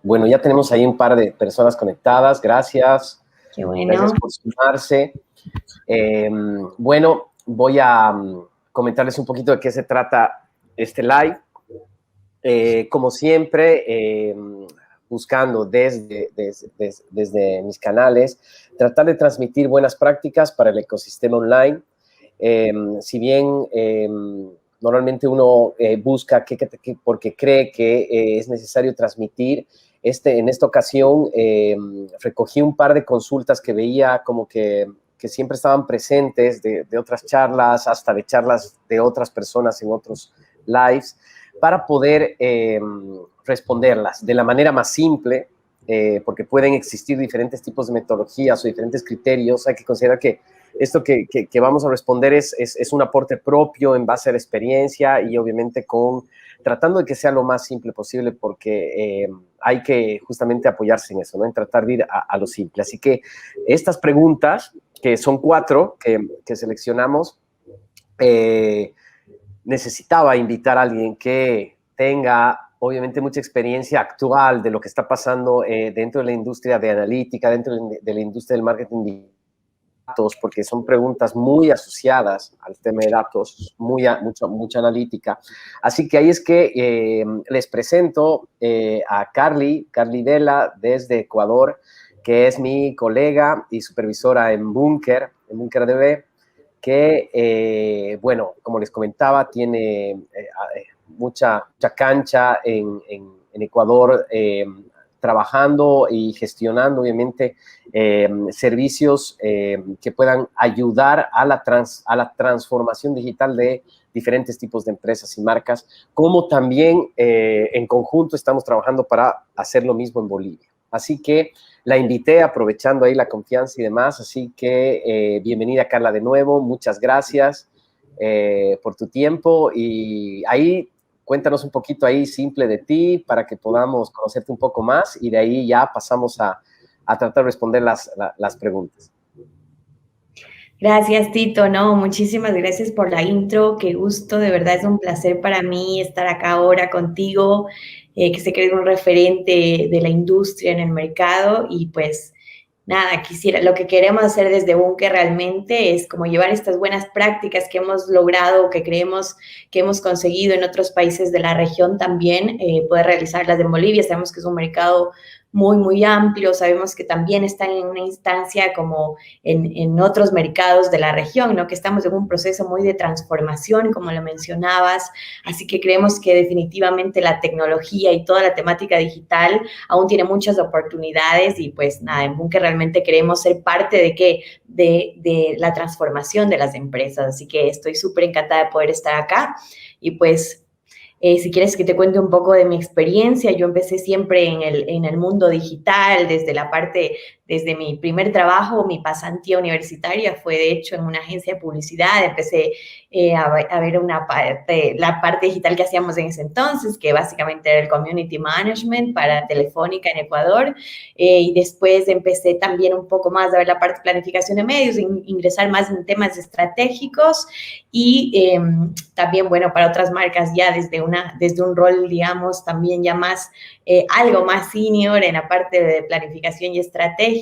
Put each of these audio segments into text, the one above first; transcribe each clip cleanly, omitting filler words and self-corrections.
Bueno, ya tenemos ahí un par de personas conectadas. Gracias. Qué bueno. Gracias por sumarse. Bueno, voy a comentarles un poquito de qué se trata este live. Como siempre, buscando desde mis canales, tratar de transmitir buenas prácticas para el ecosistema online. Si bien normalmente uno busca porque cree que es necesario transmitir, en esta ocasión recogí un par de consultas que veía como que siempre estaban presentes de otras charlas, hasta de charlas de otras personas en otros lives, para poder responderlas de la manera más simple, porque pueden existir diferentes tipos de metodologías o diferentes criterios. Hay que considerar que esto que vamos a responder es un aporte propio en base a la experiencia y obviamente tratando de que sea lo más simple posible, porque hay que justamente apoyarse en eso, ¿no? En tratar de ir a lo simple. Así que estas preguntas, que son 4 que seleccionamos, necesitaba invitar a alguien que tenga, obviamente, mucha experiencia actual de lo que está pasando dentro de la industria de analítica, dentro de la industria del marketing de datos, porque son preguntas muy asociadas al tema de datos, mucha analítica. Así que ahí es que les presento a Carly Vela desde Ecuador, que es mi colega y supervisora en Bunker DB, que, bueno, como les comentaba, tiene mucha cancha en Ecuador, trabajando y gestionando, obviamente, servicios que puedan ayudar a la transformación digital de diferentes tipos de empresas y marcas, como también en conjunto estamos trabajando para hacer lo mismo en Bolivia. Así que la invité aprovechando ahí la confianza y demás, así que bienvenida, Carla, de nuevo. Muchas gracias por tu tiempo, y ahí cuéntanos un poquito ahí simple de ti para que podamos conocerte un poco más, y de ahí ya pasamos a tratar de responder las preguntas. Gracias, Tito. No, muchísimas gracias por la intro. Qué gusto, de verdad es un placer para mí estar acá ahora contigo, que sé que eres un referente de la industria en el mercado y pues nada, lo que queremos hacer desde Bunker realmente es como llevar estas buenas prácticas que hemos logrado, que creemos que hemos conseguido en otros países de la región también, poder realizarlas en Bolivia. Sabemos que es un mercado muy, muy amplio, sabemos que también están en una instancia como en otros mercados de la región, ¿no? Que estamos en un proceso muy de transformación, como lo mencionabas, así que creemos que definitivamente la tecnología y toda la temática digital aún tiene muchas oportunidades y pues nada, en Bunker realmente queremos ser parte de la transformación de las empresas, así que estoy súper encantada de poder estar acá y pues si quieres que te cuente un poco de mi experiencia, yo empecé siempre en el mundo digital, desde mi primer trabajo, mi pasantía universitaria fue de hecho en una agencia de publicidad. Empecé a ver la parte digital que hacíamos en ese entonces, que básicamente era el community management para Telefónica en Ecuador, y después empecé también un poco más a ver la parte de planificación de medios, ingresar más en temas estratégicos y también, bueno, para otras marcas ya desde un rol, digamos, también ya más, algo más senior en la parte de planificación y estrategia,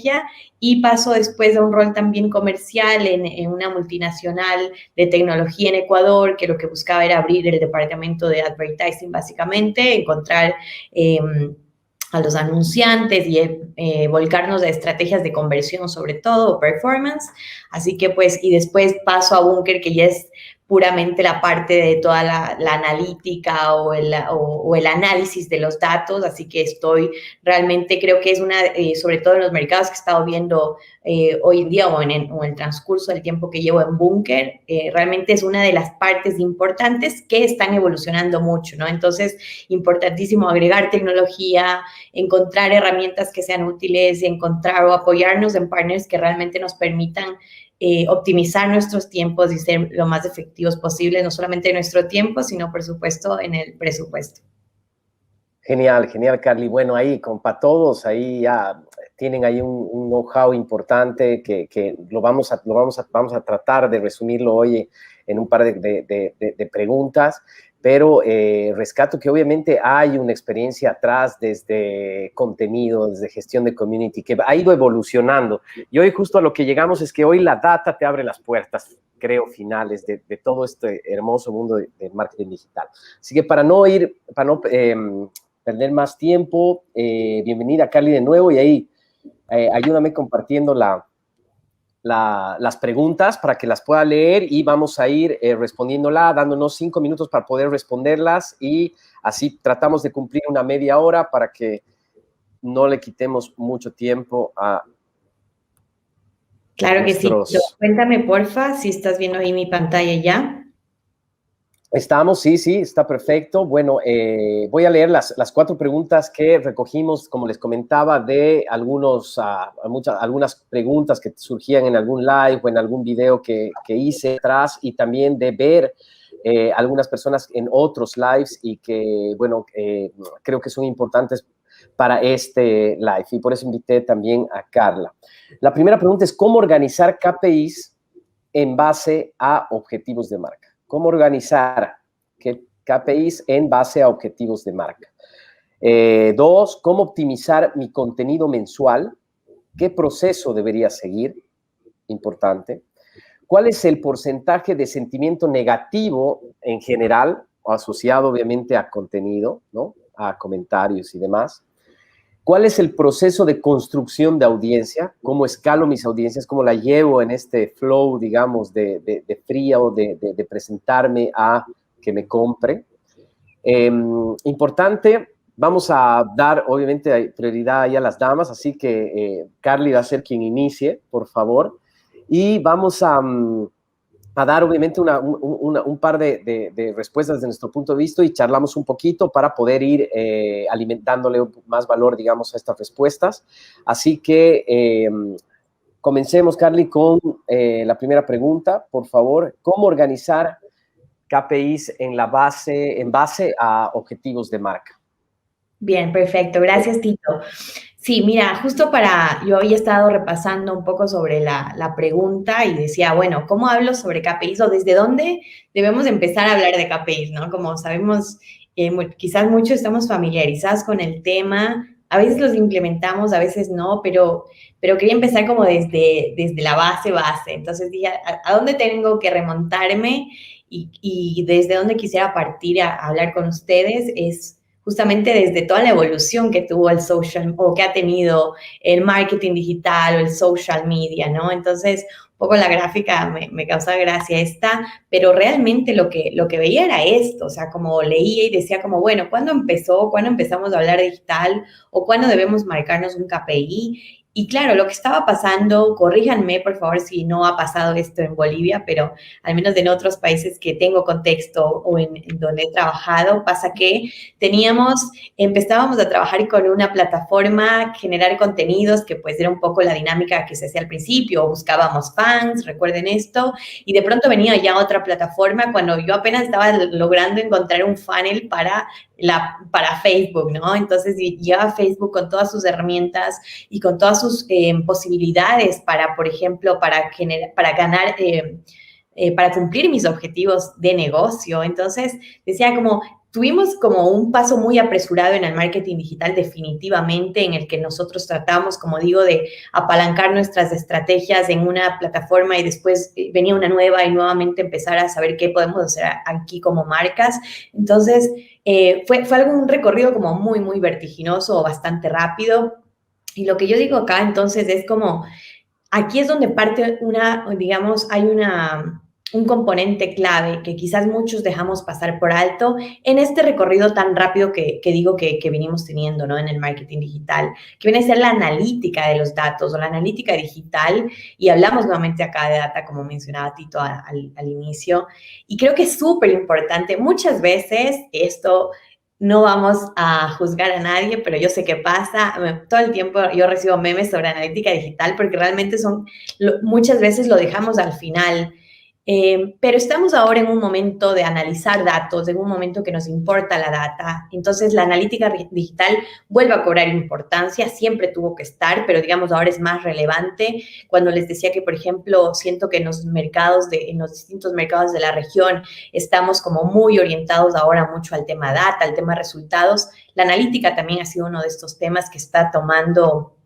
y paso después a un rol también comercial en una multinacional de tecnología en Ecuador, que lo que buscaba era abrir el departamento de advertising, básicamente, encontrar a los anunciantes y volcarnos a estrategias de conversión, sobre todo, performance. Así que pues, y después paso a Bunker, que ya es puramente la parte de toda la analítica o el análisis de los datos, así que realmente creo que es sobre todo en los mercados que he estado viendo hoy en día o en el transcurso del tiempo que llevo en Bunker, realmente es una de las partes importantes que están evolucionando mucho, ¿no? Entonces, importantísimo agregar tecnología, encontrar herramientas que sean útiles, encontrar o apoyarnos en partners que realmente nos permitan optimizar nuestros tiempos y ser lo más efectivos posible, no solamente en nuestro tiempo, sino, por supuesto, en el presupuesto. Genial, Carly. Bueno, ahí, para todos, ahí ya tienen ahí un know-how importante que vamos a tratar de resumirlo hoy en un par de preguntas. pero rescato que obviamente hay una experiencia atrás desde contenido, desde gestión de community, que ha ido evolucionando. Y hoy justo a lo que llegamos es que hoy la data te abre las puertas, creo, finales de todo este hermoso mundo del marketing digital. Así que para no perder más tiempo, bienvenida Carly de nuevo, y ahí ayúdame compartiendo las preguntas para que las pueda leer y vamos a ir respondiéndola, dándonos 5 minutos para poder responderlas y así tratamos de cumplir una media hora para que no le quitemos mucho tiempo a Claro nuestros... que sí. Cuéntame, porfa, si estás viendo ahí mi pantalla ya. Estamos, sí, está perfecto. Bueno, voy a leer las 4 preguntas que recogimos, como les comentaba, de algunas preguntas que surgían en algún live o en algún video que hice atrás y también de ver algunas personas en otros lives y que, bueno, creo que son importantes para este live y por eso invité también a Carla. La primera pregunta es, ¿cómo organizar KPIs en base a objetivos de marca? ¿Cómo organizar KPIs en base a objetivos de marca? 2, ¿cómo optimizar mi contenido mensual? ¿Qué proceso debería seguir? Importante. ¿Cuál es el porcentaje de sentimiento negativo en general, o asociado obviamente a contenido, ¿no? A comentarios y demás? ¿Cuál es el proceso de construcción de audiencia? ¿Cómo escalo mis audiencias? ¿Cómo la llevo en este flow, digamos, de fría o de presentarme a que me compre? Importante, vamos a dar, obviamente, prioridad ahí a las damas, así que Carly va a ser quien inicie, por favor. Y vamos a dar, obviamente, un par de respuestas desde nuestro punto de vista y charlamos un poquito para poder ir alimentándole más valor, digamos, a estas respuestas. Así que comencemos, Carly, con la primera pregunta, por favor. ¿Cómo organizar KPIs en base a objetivos de marca? Bien, perfecto. Gracias, Tito. Sí, mira, yo había estado repasando un poco sobre la pregunta y decía, bueno, ¿cómo hablo sobre KPIs o desde dónde debemos empezar a hablar de KPIs, ¿no? Como sabemos, quizás muchos estamos familiarizados con el tema, a veces los implementamos, a veces no, pero quería empezar como desde la base. Entonces dije, ¿a dónde tengo que remontarme? Y desde dónde quisiera partir a hablar con ustedes es justamente desde toda la evolución que tuvo el social o que ha tenido el marketing digital o el social media, ¿no? Entonces, un poco la gráfica me causa gracia esta, pero realmente lo que veía era esto, o sea, como leía y decía como, bueno, ¿cuándo empezó? ¿Cuándo empezamos a hablar digital? ¿O cuándo debemos marcarnos un KPI? Y claro, lo que estaba pasando, corríjanme por favor si no ha pasado esto en Bolivia, pero al menos en otros países que tengo contexto o en donde he trabajado, pasa que empezábamos a trabajar con una plataforma, generar contenidos, que pues era un poco la dinámica que se hacía al principio, buscábamos fans, recuerden esto, y de pronto venía ya otra plataforma cuando yo apenas estaba logrando encontrar un funnel para Facebook, ¿no? Entonces llegaba Facebook con todas sus herramientas y con todas sus posibilidades para, por ejemplo, para ganar, para cumplir mis objetivos de negocio. Entonces decía como, tuvimos como un paso muy apresurado en el marketing digital definitivamente, en el que nosotros tratamos, como digo, de apalancar nuestras estrategias en una plataforma y después venía una nueva y nuevamente empezar a saber qué podemos hacer aquí como marcas. Entonces, fue un recorrido como muy, muy vertiginoso o bastante rápido. Y lo que yo digo acá entonces es como, aquí es donde parte hay un componente clave que quizás muchos dejamos pasar por alto en este recorrido tan rápido que digo que venimos teniendo, ¿no? En el marketing digital, que viene a ser la analítica de los datos o la analítica digital, y hablamos nuevamente acá de data, como mencionaba Tito al inicio, y creo que es súper importante. Muchas veces esto... No vamos a juzgar a nadie, pero yo sé qué pasa. Todo el tiempo yo recibo memes sobre analítica digital porque realmente muchas veces lo dejamos al final. Pero estamos ahora en un momento de analizar datos, en un momento que nos importa la data. Entonces, la analítica digital vuelve a cobrar importancia, siempre tuvo que estar, pero digamos ahora es más relevante. Cuando les decía que, por ejemplo, siento que en los distintos mercados de la región estamos como muy orientados ahora mucho al tema data, al tema resultados. La analítica también ha sido uno de estos temas que está tomando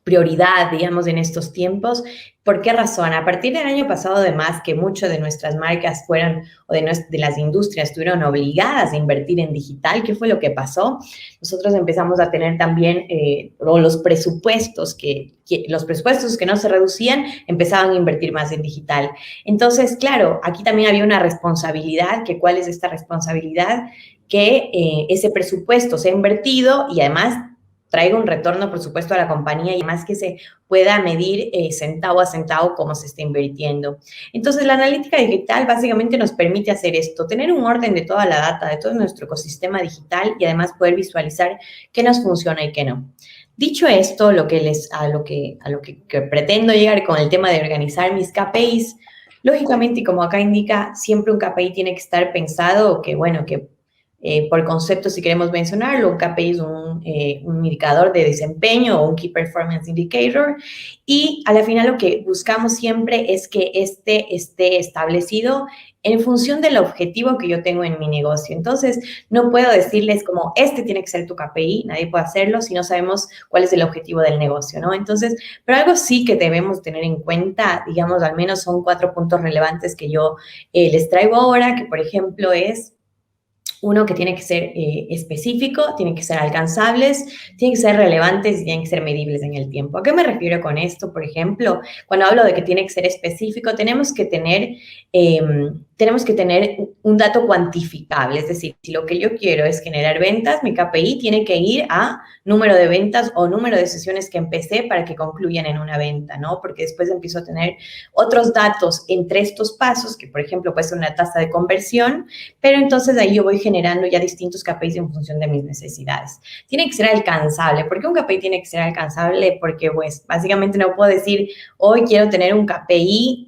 prioridad, digamos, en estos tiempos. ¿Por qué razón? A partir del año pasado, además, que muchas de nuestras marcas fueron, o de las industrias, estuvieron obligadas a invertir en digital, ¿qué fue lo que pasó? Nosotros empezamos a tener también los presupuestos que no se reducían, empezaban a invertir más en digital. Entonces, claro, aquí también había una responsabilidad, que ¿cuál es esta responsabilidad? Que ese presupuesto se ha invertido y además traiga un retorno, por supuesto, a la compañía y además que se pueda medir centavo a centavo cómo se está invirtiendo. Entonces, la analítica digital básicamente nos permite hacer esto, tener un orden de toda la data, de todo nuestro ecosistema digital y además poder visualizar qué nos funciona y qué no. Dicho esto, a lo que pretendo llegar con el tema de organizar mis KPIs, lógicamente, y como acá indica, siempre un KPI tiene que estar pensado que, bueno, que por concepto, si queremos mencionarlo, un KPI es un indicador de desempeño o un Key Performance Indicator, y a la final lo que buscamos siempre es que este esté establecido en función del objetivo que yo tengo en mi negocio. Entonces, no puedo decirles como, este tiene que ser tu KPI, nadie puede hacerlo si no sabemos cuál es el objetivo del negocio, ¿no? Entonces, pero algo sí que debemos tener en cuenta, digamos, al menos son 4 puntos relevantes que yo les traigo ahora, que por ejemplo es uno, que tiene que ser específico, tiene que ser alcanzables, tiene que ser relevantes y tienen que ser medibles en el tiempo. ¿A qué me refiero con esto? Por ejemplo, cuando hablo de que tiene que ser específico, tenemos que tener un dato cuantificable. Es decir, si lo que yo quiero es generar ventas, mi KPI tiene que ir a número de ventas o número de sesiones que empecé para que concluyan en una venta, ¿no? Porque después empiezo a tener otros datos entre estos pasos, que por ejemplo puede ser una tasa de conversión, pero entonces ahí yo voy generando ya distintos KPIs en función de mis necesidades. Tiene que ser alcanzable. ¿Por qué un KPI tiene que ser alcanzable? Porque pues básicamente no puedo decir, hoy quiero tener un KPI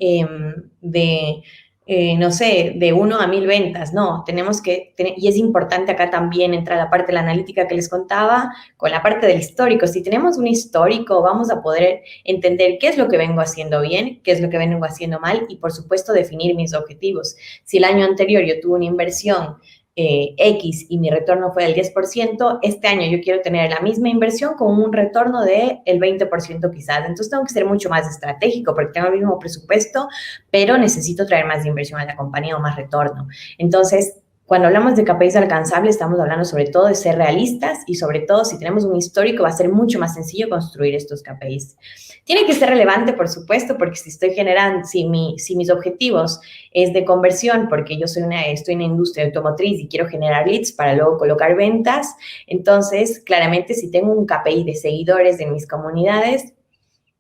no sé, de 1 a 1000 ventas. No, tenemos que tener, y es importante acá también entra la parte de la analítica que les contaba, con la parte del histórico. Si tenemos un histórico, vamos a poder entender qué es lo que vengo haciendo bien, qué es lo que vengo haciendo mal y, por supuesto, definir mis objetivos. Si el año anterior yo tuve una inversión X y mi retorno fue del 10%, este año yo quiero tener la misma inversión con un retorno del 20% quizás. Entonces tengo que ser mucho más estratégico porque tengo el mismo presupuesto, pero necesito traer más inversión a la compañía o más retorno. Entonces, cuando hablamos de KPIs alcanzables, estamos hablando sobre todo de ser realistas y sobre todo si tenemos un histórico va a ser mucho más sencillo construir estos KPIs. Tiene que ser relevante, por supuesto, porque si estoy generando, si mis objetivos es de conversión, porque yo estoy en la industria automotriz y quiero generar leads para luego colocar ventas, entonces claramente si tengo un KPI de seguidores de mis comunidades,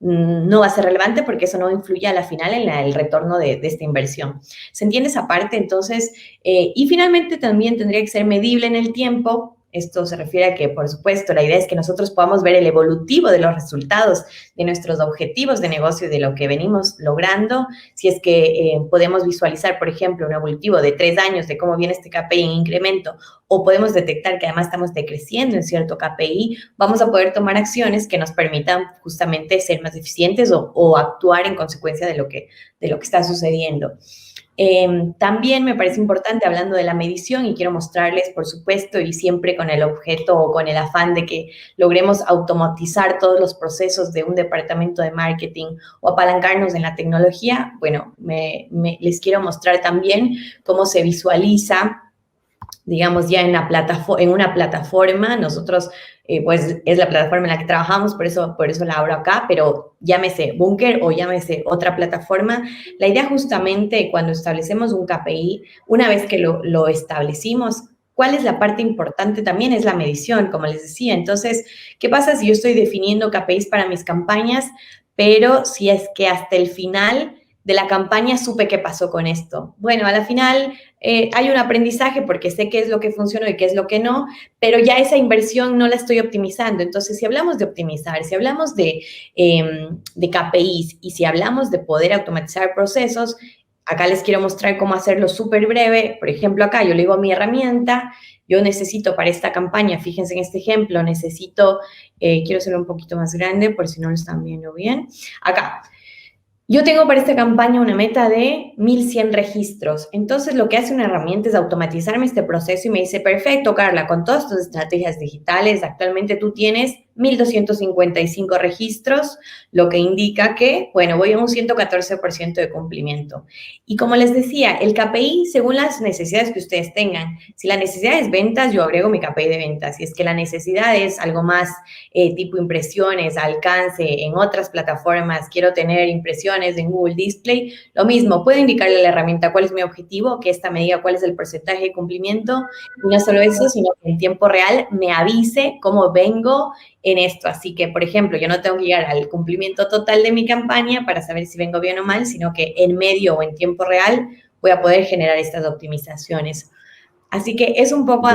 no va a ser relevante porque eso no influye a la final en el retorno de esta inversión. ¿Se entiende esa parte? Entonces, y finalmente también tendría que ser medible en el tiempo. Esto se refiere a que, por supuesto, la idea es que nosotros podamos ver el evolutivo de los resultados de nuestros objetivos de negocio y de lo que venimos logrando. Si es que podemos visualizar, por ejemplo, un evolutivo de 3 años de cómo viene este KPI en incremento, o podemos detectar que además estamos decreciendo en cierto KPI, vamos a poder tomar acciones que nos permitan justamente ser más eficientes o actuar en consecuencia de lo que está sucediendo. También me parece importante, hablando de la medición, y quiero mostrarles, por supuesto, y siempre con el objeto o con el afán de que logremos automatizar todos los procesos de un departamento de marketing o apalancarnos en la tecnología, bueno, les quiero mostrar también cómo se visualiza, digamos, ya en una plataforma. Nosotros, pues, es la plataforma en la que trabajamos, por eso la abro acá, pero llámese Bunker o llámese otra plataforma. La idea justamente cuando establecemos un KPI, una vez que lo establecimos, ¿cuál es la parte importante también? Es la medición, como les decía. Entonces, ¿qué pasa si yo estoy definiendo KPIs para mis campañas, pero si es que hasta el final de la campaña supe qué pasó con esto? Bueno, a la final hay un aprendizaje porque sé qué es lo que funcionó y qué es lo que no, pero ya esa inversión no la estoy optimizando. Entonces, si hablamos de optimizar, si hablamos de KPIs y si hablamos de poder automatizar procesos, Acá les quiero mostrar cómo hacerlo súper breve. Por ejemplo, acá yo le digo a mi herramienta, yo necesito para esta campaña, fíjense en este ejemplo, necesito, quiero hacerlo un poquito más grande por si no lo están viendo bien. Acá, yo tengo para esta campaña una meta de 1.100 registros. Entonces, lo que hace una herramienta es automatizarme este proceso y me dice, perfecto, Carla, con todas tus estrategias digitales, actualmente tú tienes 1.255 registros, lo que indica que, bueno, voy a un 114% de cumplimiento. Y como les decía, el KPI, según las necesidades que ustedes tengan, si la necesidad es ventas, yo agrego mi KPI de ventas. Si es que la necesidad es algo más tipo impresiones, alcance en otras plataformas, quiero tener impresiones en Google Display, lo mismo, puedo indicarle a la herramienta cuál es mi objetivo, que esta me diga cuál es el porcentaje de cumplimiento, y no solo eso, sino que en tiempo real me avise cómo vengo en esto. Así que, por ejemplo, yo no tengo que llegar al cumplimiento total de mi campaña para saber si vengo bien o mal, sino que en medio o en tiempo real voy a poder generar estas optimizaciones. Así que es un poco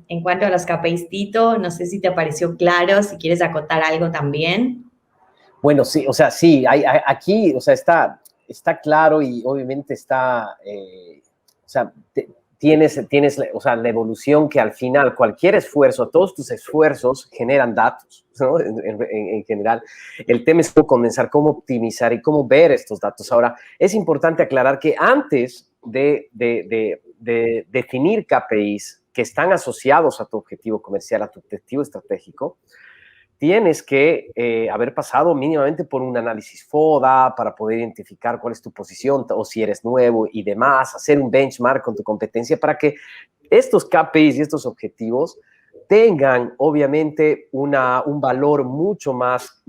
en cuanto a los KPIs, Tito. No sé si te pareció claro, si quieres acotar algo también. Bueno, sí, o sea, sí, aquí, o sea, está claro y obviamente está, o sea, tienes, o sea, la evolución que al final cualquier esfuerzo, todos tus esfuerzos generan datos, ¿no? En general, el tema es cómo comenzar, cómo optimizar y cómo ver estos datos. Ahora, es importante aclarar que antes de definir KPIs que están asociados a tu objetivo comercial, a tu objetivo estratégico, tienes que haber pasado mínimamente por un análisis FODA para poder identificar cuál es tu posición o si eres nuevo y demás, hacer un benchmark con tu competencia para que estos KPIs y estos objetivos tengan obviamente un valor mucho más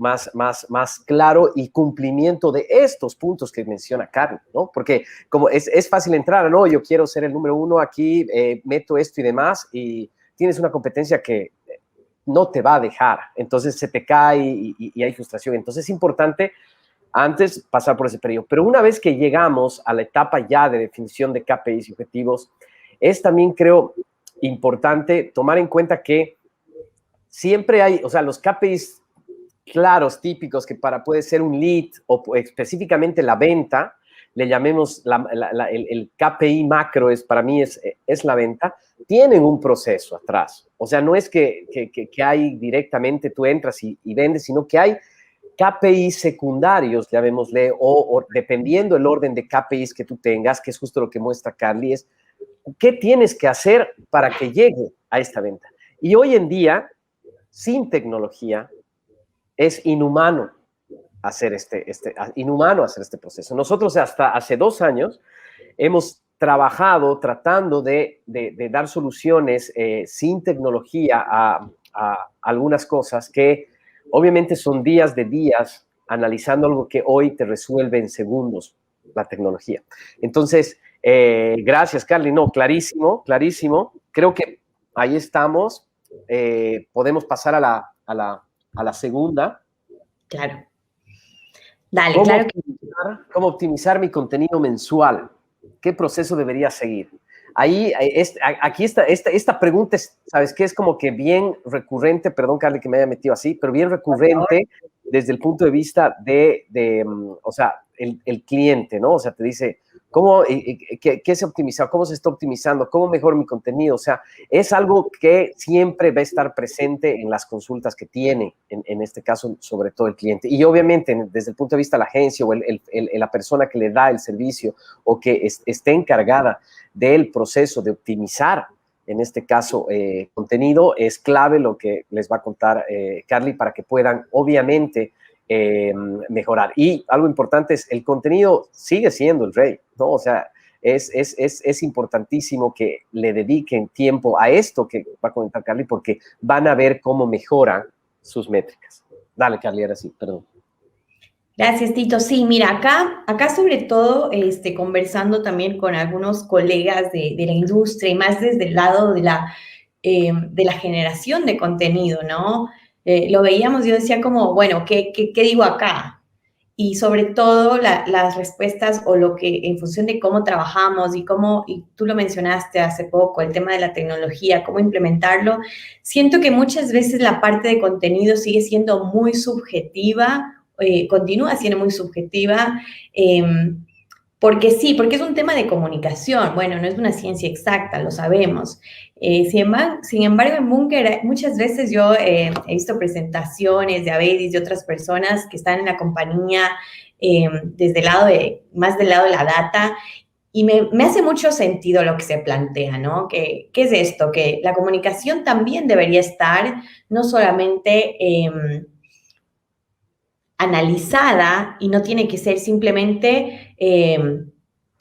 claro y cumplimiento de estos puntos que menciona Carlos, ¿no? Porque como es fácil entrar, no, yo quiero ser el número uno aquí, meto esto y demás, y tienes una competencia que no te va a dejar, entonces se te cae y hay frustración. Entonces es importante antes pasar por ese periodo. Pero una vez que llegamos a la etapa ya de definición de KPIs y objetivos, es también, creo, importante tomar en cuenta que siempre hay, o sea, los KPIs claros, típicos, que puede ser un lead o específicamente la venta, le llamemos el KPI macro, para mí es la venta, tienen un proceso atrás. O sea, no es que hay directamente, tú entras y vendes, sino que hay KPIs secundarios, llamémosle, o dependiendo el orden de KPIs que tú tengas, que es justo lo que muestra Carly, es qué tienes que hacer para que llegue a esta venta. Y hoy en día, sin tecnología, es inhumano hacer este proceso. Nosotros hasta hace 2 años hemos trabajado tratando de dar soluciones sin tecnología a algunas cosas que obviamente son días de días analizando algo que hoy te resuelve en segundos la tecnología. Entonces, gracias, Carly. No, clarísimo, clarísimo. Creo que ahí estamos. Podemos pasar a la segunda. Claro. Dale, claro. ¿Cómo optimizar mi contenido mensual? ¿Qué proceso debería seguir? Ahí, aquí esta pregunta, ¿sabes qué? Es como que bien recurrente, perdón, Carly, que me haya metido así, pero bien recurrente desde el punto de vista o sea, el cliente, ¿no? O sea, te dice, ¿qué se optimiza? ¿Cómo se está optimizando? ¿Cómo mejoro mi contenido? O sea, es algo que siempre va a estar presente en las consultas que tiene, en este caso, sobre todo el cliente. Y obviamente, desde el punto de vista de la agencia o la persona que le da el servicio o que esté encargada del proceso de optimizar, en este caso, contenido, es clave lo que les va a contar Carly para que puedan, obviamente, mejorar. Y algo importante es, el contenido sigue siendo el rey, ¿no? O sea, es importantísimo que le dediquen tiempo a esto que va a comentar Carly, porque van a ver cómo mejoran sus métricas. Dale, Carly, ahora sí, perdón. Gracias, Tito. Sí, mira, acá sobre todo, conversando también con algunos colegas de la industria y más desde el lado de la generación de contenido, ¿no? Lo veíamos, yo decía como, bueno, ¿qué digo acá? Y sobre todo las respuestas o lo que en función de cómo trabajamos y tú lo mencionaste hace poco, el tema de la tecnología, cómo implementarlo, siento que muchas veces la parte de contenido sigue siendo muy subjetiva, continúa siendo muy subjetiva, Porque sí, porque es un tema de comunicación. Bueno, no es una ciencia exacta, lo sabemos. Sin embargo, en Bunker muchas veces yo he visto presentaciones de Avedis y otras personas que están en la compañía desde el lado más del lado de la data, y me hace mucho sentido lo que se plantea, ¿no? ¿Qué es esto? Que la comunicación también debería estar no solamente analizada y no tiene que ser simplemente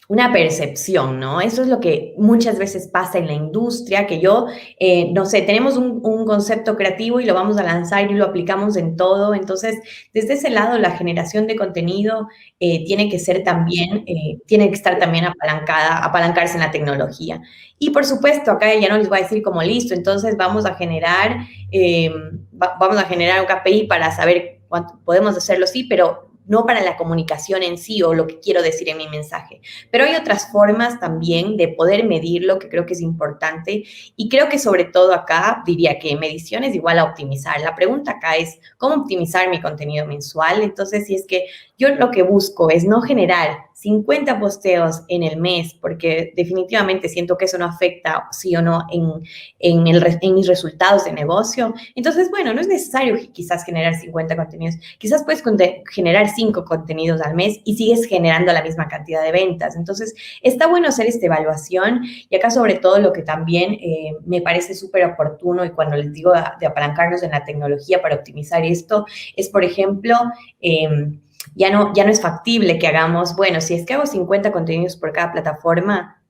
una percepción, ¿no? Eso es lo que muchas veces pasa en la industria, que no sé, tenemos un concepto creativo y lo vamos a lanzar y lo aplicamos en todo. Entonces, desde ese lado, la generación de contenido tiene que ser también, tiene que estar también apalancarse en la tecnología. Y por supuesto, acá ya no les voy a decir como listo, entonces vamos a generar un KPI para saber cuánto podemos hacerlo, sí, pero no para la comunicación en sí o lo que quiero decir en mi mensaje. Pero hay otras formas también de poder medirlo que creo que es importante, y creo que sobre todo acá diría que medición es igual a optimizar. La pregunta acá es, ¿cómo optimizar mi contenido mensual? Entonces, si es que yo lo que busco es no generar 50 posteos en el mes, porque definitivamente siento que eso no afecta, sí o no, en mis resultados de negocio. Entonces, bueno, no es necesario quizás generar 50 contenidos. Quizás puedes generar 5 contenidos al mes y sigues generando la misma cantidad de ventas. Entonces, está bueno hacer esta evaluación, y acá sobre todo lo que también me parece súper oportuno, y cuando les digo de apalancarnos en la tecnología para optimizar esto, es, por ejemplo, ya no es factible que hagamos, bueno, si es que hago 50 contenidos por cada plataforma,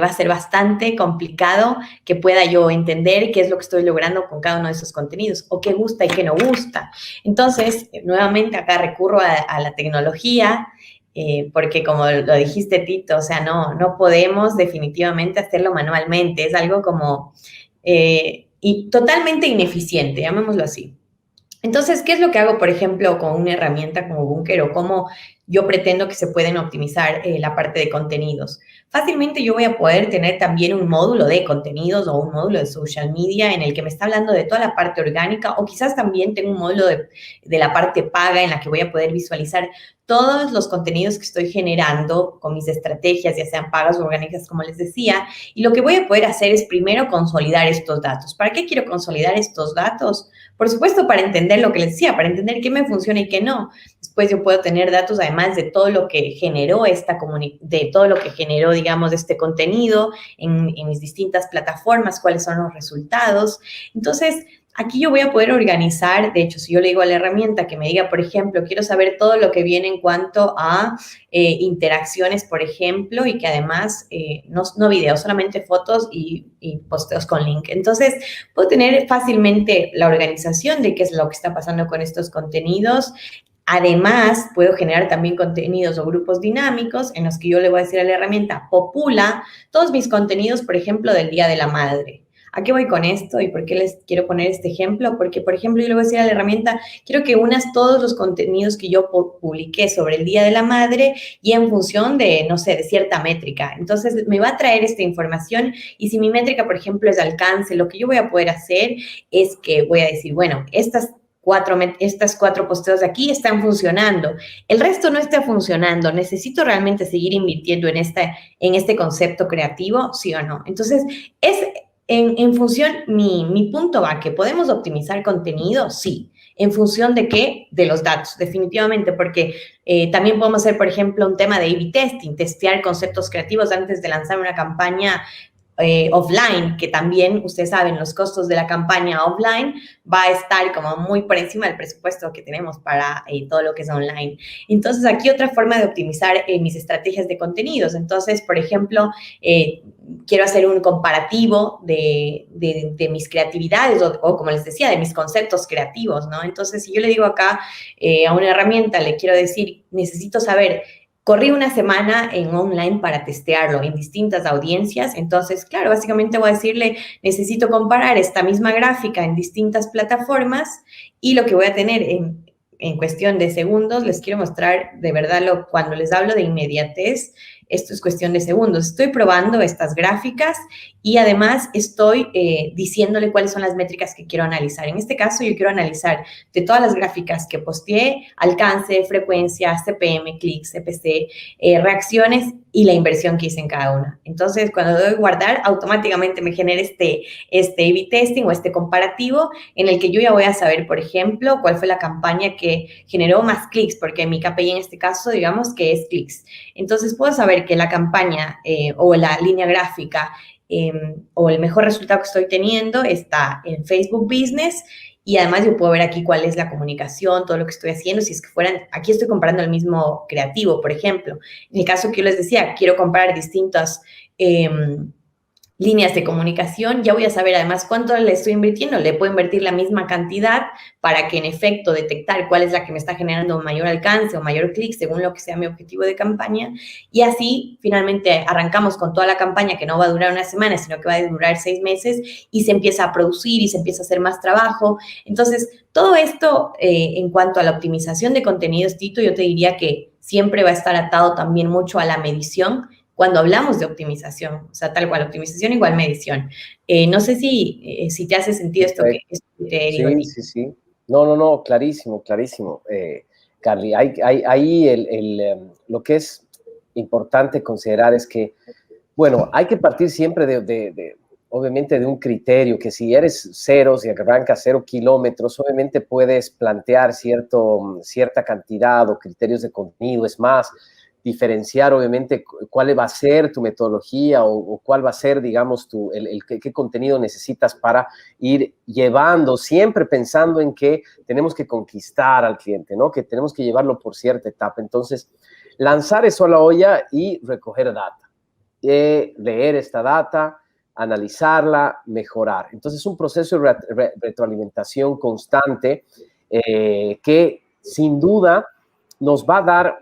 va a ser bastante complicado que pueda yo entender qué es lo que estoy logrando con cada uno de esos contenidos, o qué gusta y qué no gusta. Entonces, nuevamente acá recurro a la tecnología, porque como lo dijiste, Tito, o sea, no podemos definitivamente hacerlo manualmente. Es algo como y totalmente ineficiente, llamémoslo así. Entonces, ¿qué es lo que hago, por ejemplo, con una herramienta como Bunker, o cómo yo pretendo que se pueden optimizar la parte de contenidos? Fácilmente yo voy a poder tener también un módulo de contenidos o un módulo de social media en el que me está hablando de toda la parte orgánica, o quizás también tengo un módulo de la parte paga en la que voy a poder visualizar todos los contenidos que estoy generando con mis estrategias, ya sean pagas o orgánicas, como les decía. Y lo que voy a poder hacer es primero consolidar estos datos. ¿Para qué quiero consolidar estos datos? Por supuesto, para entender lo que les decía, para entender qué me funciona y qué no. Después yo puedo tener datos, además de todo lo que generó digamos, este contenido en mis distintas plataformas, cuáles son los resultados. Entonces, aquí yo voy a poder organizar. De hecho, si yo le digo a la herramienta que me diga, por ejemplo, quiero saber todo lo que viene en cuanto a interacciones, por ejemplo, y que además no videos, solamente fotos y posteos con link. Entonces, puedo tener fácilmente la organización de qué es lo que está pasando con estos contenidos. Además, puedo generar también contenidos o grupos dinámicos en los que yo le voy a decir a la herramienta, popula todos mis contenidos, por ejemplo, del Día de la Madre. ¿A qué voy con esto y por qué les quiero poner este ejemplo? Porque, por ejemplo, yo le voy a decir a la herramienta, quiero que unas todos los contenidos que yo publiqué sobre el Día de la Madre y en función de, no sé, de cierta métrica. Entonces, me va a traer esta información, y si mi métrica, por ejemplo, es alcance, lo que yo voy a poder hacer es que voy a decir, bueno, estas 4 posteos de aquí están funcionando, el resto no está funcionando, ¿necesito realmente seguir invirtiendo en este concepto creativo, sí o no? Entonces, es en función, mi punto va, que podemos optimizar contenido, sí. ¿En función de qué? De los datos, definitivamente, porque también podemos hacer, por ejemplo, un tema de A/B testing, testear conceptos creativos antes de lanzar una campaña offline, que también, ustedes saben, los costos de la campaña offline va a estar como muy por encima del presupuesto que tenemos para todo lo que es online. Entonces, aquí otra forma de optimizar mis estrategias de contenidos. Entonces, por ejemplo, quiero hacer un comparativo de mis creatividades o, como les decía, de mis conceptos creativos, ¿no? Entonces, si yo le digo acá a una herramienta, le quiero decir, necesito saber, corrí una semana en online para testearlo en distintas audiencias. Entonces, claro, básicamente voy a decirle, necesito comparar esta misma gráfica en distintas plataformas, y lo que voy a tener en cuestión de segundos, les quiero mostrar de verdad cuando les hablo de inmediatez, esto es cuestión de segundos. Estoy probando estas gráficas y además estoy diciéndole cuáles son las métricas que quiero analizar. En este caso, yo quiero analizar de todas las gráficas que posteé, alcance, frecuencia, CPM, clics, CPC, reacciones y la inversión que hice en cada una. Entonces, cuando doy guardar, automáticamente me genera este A/B testing o este comparativo en el que yo ya voy a saber, por ejemplo, cuál fue la campaña que generó más clics, porque mi KPI en este caso, digamos que es clics. Entonces, puedo saber que la campaña o la línea gráfica o el mejor resultado que estoy teniendo está en Facebook Business y además yo puedo ver aquí cuál es la comunicación, todo lo que estoy haciendo, si es que fueran, aquí estoy comprando el mismo creativo, por ejemplo. En el caso que yo les decía, quiero comprar distintas líneas de comunicación, ya voy a saber además cuánto le estoy invirtiendo, le puedo invertir la misma cantidad para que en efecto detectar cuál es la que me está generando mayor alcance o mayor clic según lo que sea mi objetivo de campaña y así finalmente arrancamos con toda la campaña que no va a durar una semana, sino que va a durar 6 meses y se empieza a producir y se empieza a hacer más trabajo. Entonces, todo esto en cuanto a la optimización de contenidos, Tito, yo te diría que siempre va a estar atado también mucho a la medición cuando hablamos de optimización, o sea, tal cual, optimización igual medición. No sé si te hace sentido esto que te digo. Sí, sí, sí. No, clarísimo, clarísimo. Carly, ahí lo que es importante considerar es que, bueno, hay que partir siempre obviamente, de un criterio, que si eres cero, si arrancas 0 kilómetros, obviamente puedes plantear cierta cantidad o criterios de contenido, es más, diferenciar obviamente cuál va a ser tu metodología o cuál va a ser, digamos, qué contenido necesitas para ir llevando, siempre pensando en que tenemos que conquistar al cliente, ¿no? Que tenemos que llevarlo por cierta etapa. Entonces, lanzar eso a la olla y recoger data, leer esta data, analizarla, mejorar. Entonces, es un proceso de retroalimentación constante que sin duda nos va a dar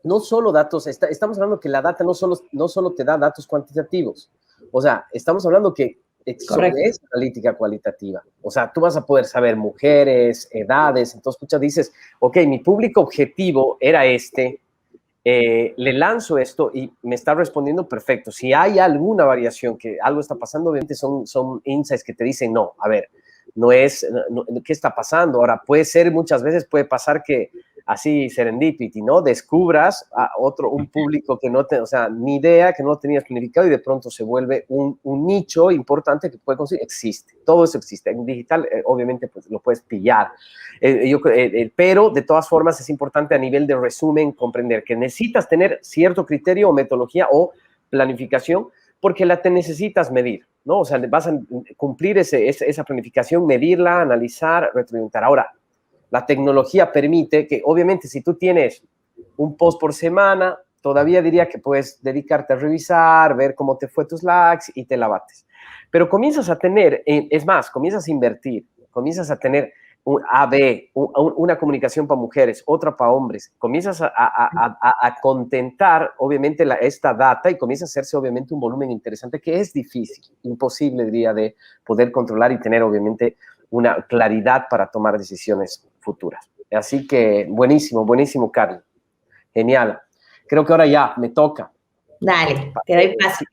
no solo datos, estamos hablando que la data no solo te da datos cuantitativos, o sea, estamos hablando que es analítica cualitativa, o sea, tú vas a poder saber mujeres, edades, entonces muchas dices, ok, mi público objetivo era le lanzo esto y me está respondiendo perfecto. Si hay alguna variación, que algo está pasando, obviamente son insights que te dicen, no, a ver, ¿qué está pasando? Ahora, muchas veces puede pasar que así serendipity, ¿no? Descubras a un público que o sea, ni idea, que no tenías planificado y de pronto se vuelve un nicho importante que puede conseguir. Existe, todo eso existe. En digital, obviamente, pues lo puedes pillar. Pero, de todas formas, es importante a nivel de resumen comprender que necesitas tener cierto criterio o metodología o planificación porque te necesitas medir, ¿no? O sea, vas a cumplir esa planificación, medirla, analizar, retroalimentar. Ahora, la tecnología permite que, obviamente, si tú tienes un post por semana, todavía diría que puedes dedicarte a revisar, ver cómo te fue tus likes y te la bates. Pero comienzas a tener, es más, comienzas a invertir, comienzas a tener un AB, una comunicación para mujeres, otra para hombres, comienzas a contentar, obviamente, esta data y comienza a hacerse, obviamente, un volumen interesante que es difícil, imposible, diría, de poder controlar y tener, obviamente, una claridad para tomar decisiones futuras. Así que buenísimo, buenísimo, Carly. Genial. Creo que ahora ya me toca. Dale, te doy paso.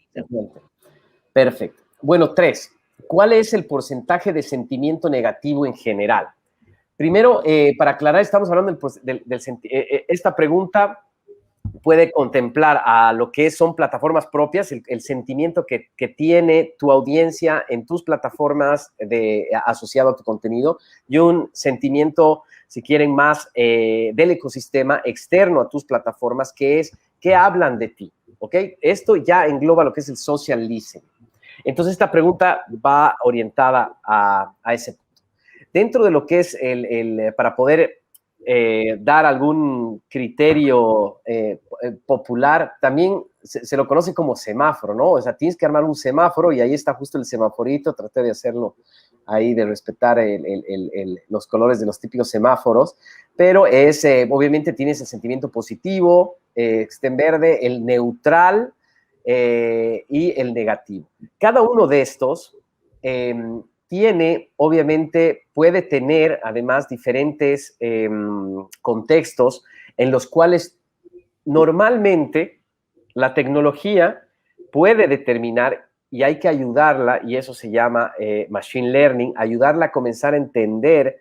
Perfecto. Bueno, 3. ¿Cuál es el porcentaje de sentimiento negativo en general? Primero, para aclarar, estamos hablando esta pregunta puede contemplar a lo que son plataformas propias, el sentimiento que tiene tu audiencia en tus plataformas asociado a tu contenido y un sentimiento, si quieren, más del ecosistema externo a tus plataformas, que es qué hablan de ti, ¿ok? Esto ya engloba lo que es el social listening. Entonces, esta pregunta va orientada a ese punto. Dentro de lo que es para poder dar algún criterio popular, también se lo conoce como semáforo, ¿no? O sea, tienes que armar un semáforo y ahí está justo el semaforito, traté de hacerlo ahí, de respetar los colores de los típicos semáforos, pero obviamente tienes el sentimiento positivo, está en verde, el neutral y el negativo. Cada uno de estos puede tener además diferentes contextos en los cuales normalmente la tecnología puede determinar y hay que ayudarla, y eso se llama Machine Learning, ayudarla a comenzar a entender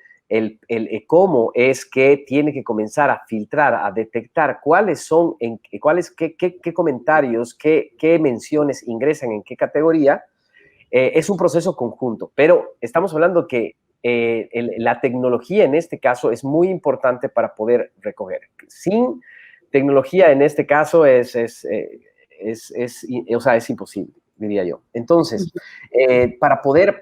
cómo es que tiene que comenzar a filtrar, a detectar cuáles son, qué comentarios, qué menciones ingresan en qué categoría. Es un proceso conjunto, pero estamos hablando que la tecnología en este caso es muy importante para poder recoger. Sin tecnología en este caso es imposible, diría yo. Entonces, para poder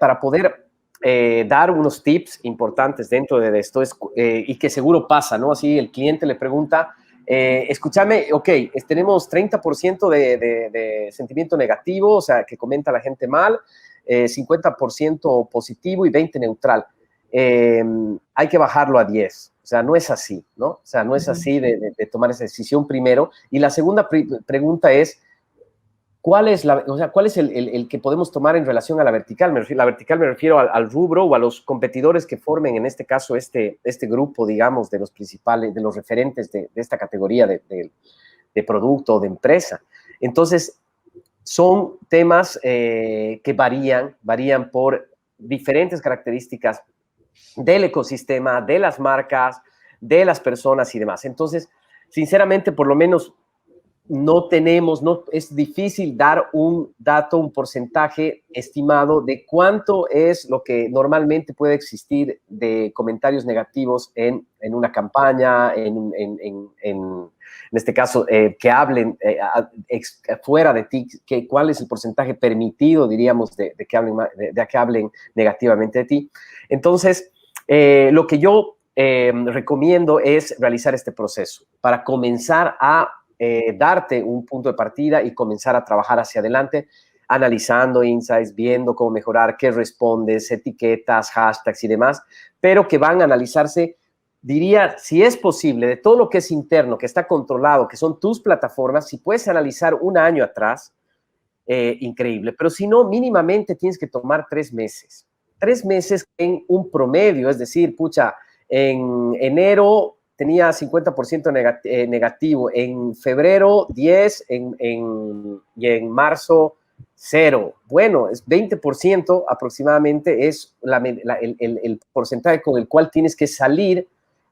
dar unos tips importantes dentro de esto y que seguro pasa, ¿no? Así el cliente le pregunta, escúchame, ok, tenemos 30% de sentimiento negativo, o sea, que comenta la gente mal, 50% positivo y 20% neutral. Hay que bajarlo a 10. O sea, no es así, ¿no? O sea, no es así de tomar esa decisión primero. Y la segunda pregunta es, ¿cuál es el que podemos tomar en relación a la vertical? La vertical me refiero al rubro o a los competidores que formen, en este caso, este grupo, digamos, de los principales, de los referentes de esta categoría de producto o de empresa. Entonces, son temas que varían por diferentes características del ecosistema, de las marcas, de las personas y demás. Entonces, sinceramente, por lo menos no es difícil dar un dato, un porcentaje estimado de cuánto es lo que normalmente puede existir de comentarios negativos en una campaña, en este caso, que hablen fuera de ti, cuál es el porcentaje permitido, diríamos, de que hablen negativamente de ti. Entonces, lo que yo recomiendo es realizar este proceso para comenzar a darte un punto de partida y comenzar a trabajar hacia adelante, analizando insights, viendo cómo mejorar, qué respondes, etiquetas, hashtags y demás, pero que van a analizarse, diría, si es posible, de todo lo que es interno, que está controlado, que son tus plataformas, si puedes analizar un año atrás, increíble, pero si no, mínimamente tienes que tomar 3 meses. 3 meses en un promedio, es decir, pucha, en enero tenía 50% negativo, en febrero 10, y en marzo 0. Bueno, es 20% aproximadamente es el porcentaje con el cual tienes que salir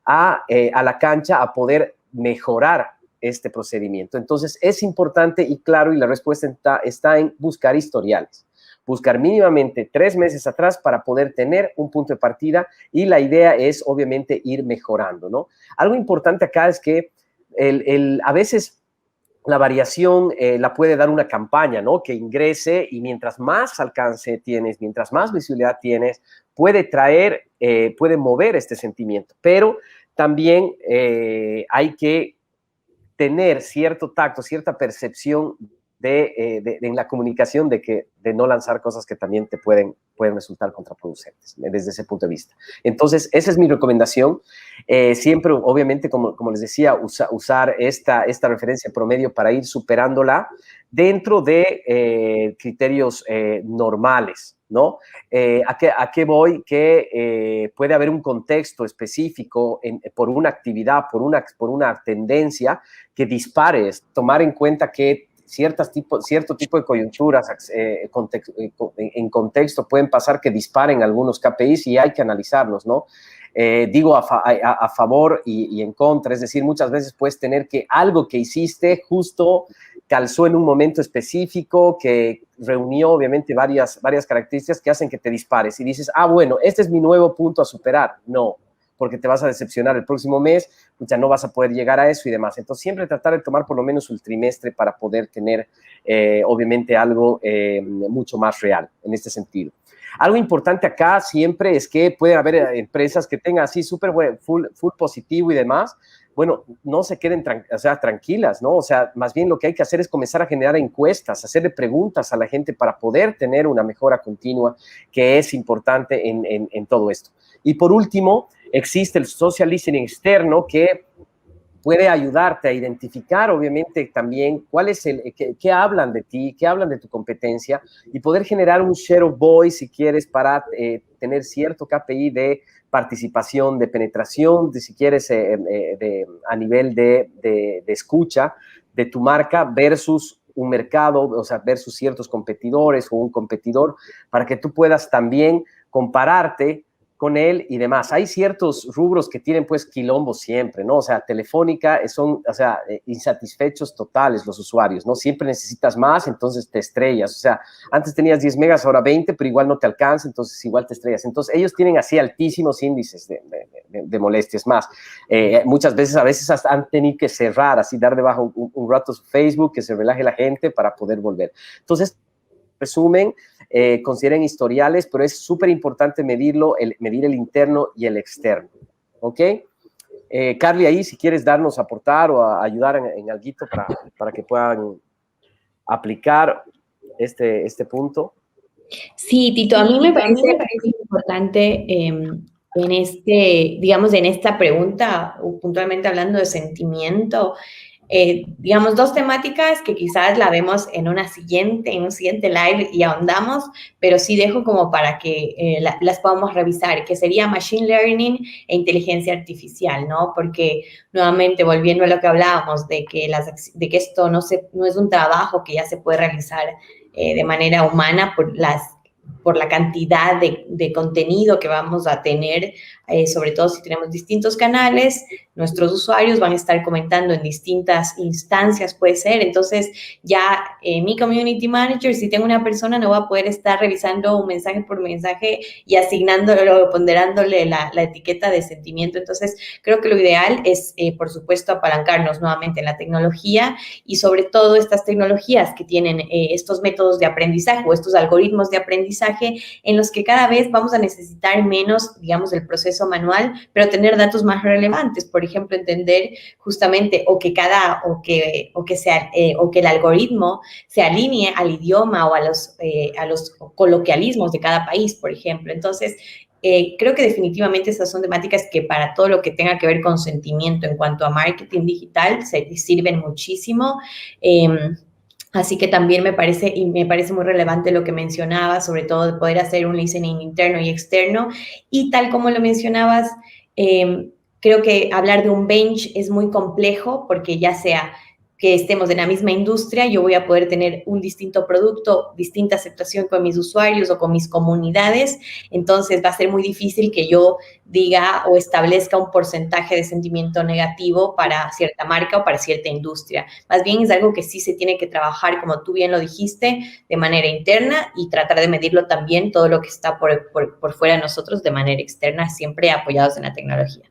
a la cancha a poder mejorar este procedimiento. Entonces, es importante y claro, y la respuesta está en buscar historiales. Buscar mínimamente 3 meses atrás para poder tener un punto de partida y la idea es obviamente ir mejorando, ¿no? Algo importante acá es que a veces la variación la puede dar una campaña, ¿no? Que ingrese y mientras más alcance tienes, mientras más visibilidad tienes, puede mover este sentimiento, pero también hay que tener cierto tacto, cierta percepción en la comunicación de no lanzar cosas que también te pueden resultar contraproducentes desde ese punto de vista. Entonces, esa es mi recomendación. Siempre, obviamente, como les decía, usar esta referencia promedio para ir superándola dentro de criterios normales, ¿no? ¿A qué voy? Que puede haber un contexto específico por una actividad, por una tendencia que dispares, tomar en cuenta que cierto tipo de coyunturas en contexto pueden pasar que disparen algunos KPIs y hay que analizarlos, ¿no? Digo a favor y en contra, es decir, muchas veces puedes tener que algo que hiciste justo calzó en un momento específico que reunió obviamente varias características que hacen que te dispares y dices, bueno, este es mi nuevo punto a superar. No, porque te vas a decepcionar el próximo mes, ya no vas a poder llegar a eso y demás. Entonces, siempre tratar de tomar por lo menos un trimestre para poder tener, obviamente, algo mucho más real en este sentido. Algo importante acá siempre es que pueden haber empresas que tengan así súper full positivo y demás. Bueno, no se queden tranquilas, ¿no? O sea, más bien lo que hay que hacer es comenzar a generar encuestas, hacerle preguntas a la gente para poder tener una mejora continua, que es importante en todo esto. Y por último, existe el social listening externo que puede ayudarte a identificar, obviamente, también qué hablan de ti, qué hablan de tu competencia y poder generar un share of voice, si quieres, para tener cierto KPI de participación, de penetración, si quieres, a nivel de escucha, de tu marca versus un mercado, o sea, versus ciertos competidores o un competidor, para que tú puedas también compararte con él y demás. Hay ciertos rubros que tienen pues quilombo siempre, ¿no? O sea, Telefónica son, o sea, insatisfechos totales los usuarios, ¿no? Siempre necesitas más, entonces te estrellas. O sea, antes tenías 10 megas, ahora 20, pero igual no te alcanza, entonces igual te estrellas. Entonces ellos tienen así altísimos índices de molestias más. Muchas veces, a veces hasta han tenido que cerrar, así dar de baja un rato su Facebook, que se relaje la gente para poder volver. Entonces, resumen, consideren historiales, pero es súper importante medirlo, medir el interno y el externo, ¿ok? Carly, ahí si quieres darnos, aportar o ayudar en algo para que puedan aplicar este punto. Sí, Tito, a mí me parece muy importante en digamos, en esta pregunta, puntualmente hablando de sentimiento, digamos, dos temáticas que quizás la vemos en un siguiente live y ahondamos, pero sí dejo como para que las podamos revisar, que sería Machine Learning e inteligencia artificial, ¿no? Porque, nuevamente, volviendo a lo que hablábamos, de que esto no es un trabajo que ya se puede realizar de manera humana por la cantidad de contenido que vamos a tener, sobre todo si tenemos distintos canales, nuestros usuarios van a estar comentando en distintas instancias, puede ser. Entonces, ya mi community manager, si tengo una persona, no va a poder estar revisando un mensaje por mensaje y asignándolo, ponderándole la etiqueta de sentimiento. Entonces, creo que lo ideal es, por supuesto, apalancarnos nuevamente en la tecnología y sobre todo estas tecnologías que tienen estos métodos de aprendizaje o estos algoritmos de aprendizaje en los que cada vez vamos a necesitar menos, digamos, del proceso manual, pero tener datos más relevantes. Por ejemplo, entender justamente o que el algoritmo se alinee al idioma o a los coloquialismos de cada país, por ejemplo. Entonces, creo que definitivamente esas son temáticas que para todo lo que tenga que ver con sentimiento en cuanto a marketing digital sirven muchísimo. Así que también me parece muy relevante lo que mencionaba, sobre todo de poder hacer un listening interno y externo. Y tal como lo mencionabas, creo que hablar de un bench es muy complejo porque ya sea que estemos en la misma industria, yo voy a poder tener un distinto producto, distinta aceptación con mis usuarios o con mis comunidades. Entonces va a ser muy difícil que yo diga o establezca un porcentaje de sentimiento negativo para cierta marca o para cierta industria. Más bien es algo que sí se tiene que trabajar, como tú bien lo dijiste, de manera interna y tratar de medirlo también todo lo que está por fuera de nosotros de manera externa, siempre apoyados en la tecnología.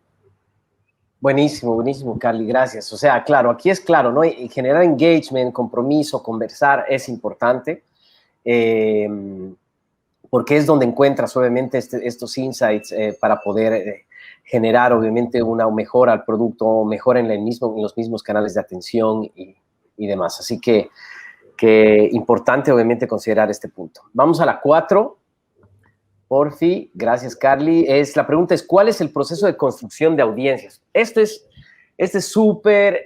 Buenísimo, buenísimo, Carly, gracias. O sea, claro, aquí es claro, ¿no? Y generar engagement, compromiso, conversar es importante, porque es donde encuentras, obviamente, estos insights para poder generar, obviamente, una mejora al producto, mejora en los mismos canales de atención y demás. Así que importante, obviamente, considerar este punto. Vamos a la 4. Porfi, gracias, Carly. La pregunta es, ¿cuál es el proceso de construcción de audiencias? Este es súper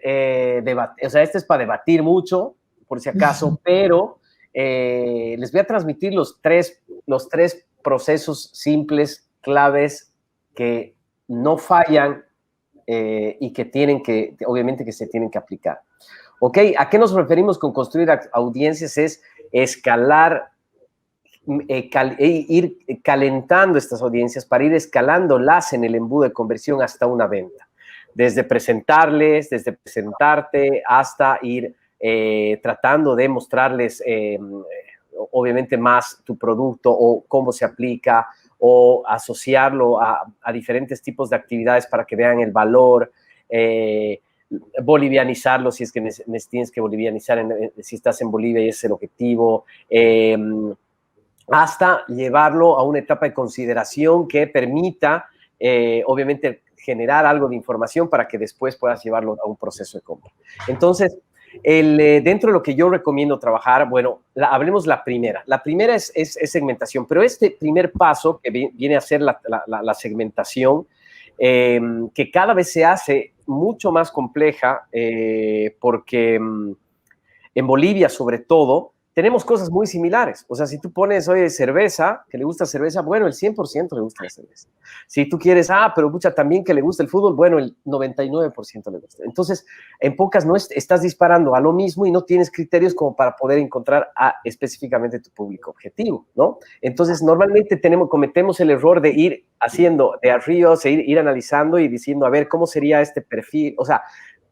o sea, este es para debatir mucho, por si acaso, pero les voy a transmitir los tres procesos simples, claves, que no fallan y que obviamente, que se tienen que aplicar. ¿Ok? ¿A qué nos referimos con construir audiencias? Es escalar, ir calentando estas audiencias para ir escalándolas en el embudo de conversión hasta una venta. Desde presentarte hasta ir tratando de mostrarles obviamente más tu producto o cómo se aplica o asociarlo a diferentes tipos de actividades para que vean el valor, bolivianizarlo si es que tienes que bolivianizar si estás en Bolivia y ese es el objetivo, hasta llevarlo a una etapa de consideración que permita, obviamente, generar algo de información para que después puedas llevarlo a un proceso de compra. Entonces, dentro de lo que yo recomiendo trabajar, bueno, hablemos la primera. La primera es segmentación, pero este primer paso que viene a ser la segmentación, que cada vez se hace mucho más compleja porque en Bolivia, sobre todo, tenemos cosas muy similares. O sea, si tú pones, oye, cerveza, que le gusta cerveza, bueno, el 100% le gusta la cerveza. Si tú quieres, pero pucha, también que le gusta el fútbol, bueno, el 99% le gusta. Entonces, en pocas no estás disparando a lo mismo y no tienes criterios como para poder encontrar específicamente tu público objetivo, ¿no? Entonces, normalmente cometemos el error de ir haciendo de arriba, ir analizando y diciendo, a ver, ¿cómo sería este perfil? O sea,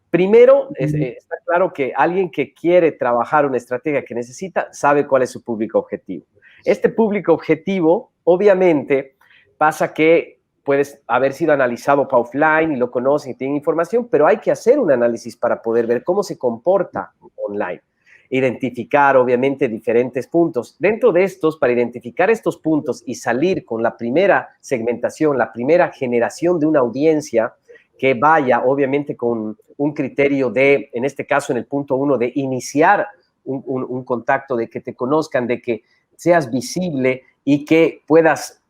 primero, está claro que alguien que quiere trabajar una estrategia que necesita, sabe cuál es su público objetivo. Este público objetivo, obviamente, pasa que puedes haber sido analizado para offline y lo conocen y tienen información, pero hay que hacer un análisis para poder ver cómo se comporta online. Identificar, obviamente, diferentes puntos. Dentro de estos, para identificar estos puntos y salir con la primera segmentación, la primera generación de una audiencia, que vaya, obviamente, con un criterio de, en este caso, en el punto 1, de iniciar un contacto, de que te conozcan, de que seas visible y que puedas